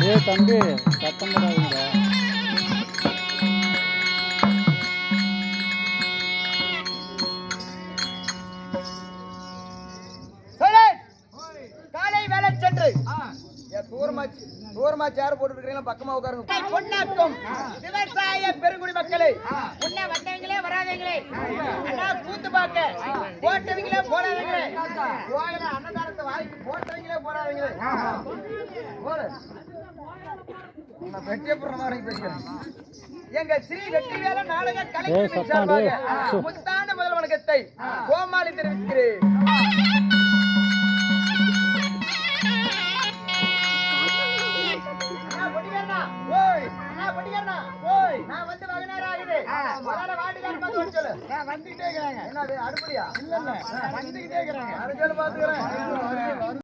ஏ தம்பி சத்தம் போடாதீங்க. காலை வேலை சென்று தூரமா சேர் போட்டு இருக்கீங்களா? பக்கமா உட்காருங்க. பொன்னாக்கும் விவசாய பெருங்குடி மக்களே, முன்ன வந்தவங்களே வராதவங்களே, அண்ணா கூத்து பார்க்க போட்டவங்களே போடாதவங்களே, அன்னதானத்தை வாங்கி போட்டவங்களே போடாதவங்களே, எங்க ஸ்ரீ வெற்றிவேல நாடக கலை முத்தான முதல் வணக்கத்தை கோமாளி தெரிவிக்கிறேன். நான் வந்து வகனாரா ஆகுது. வாட்டுக்காரன் பார்த்து சொல்லு. வந்துகிட்டே இருக்கிறாங்க. என்ன அடுப்படியா? இல்ல வந்துகிட்டே இருக்கிறாங்க. பாத்துக்கிறேன்.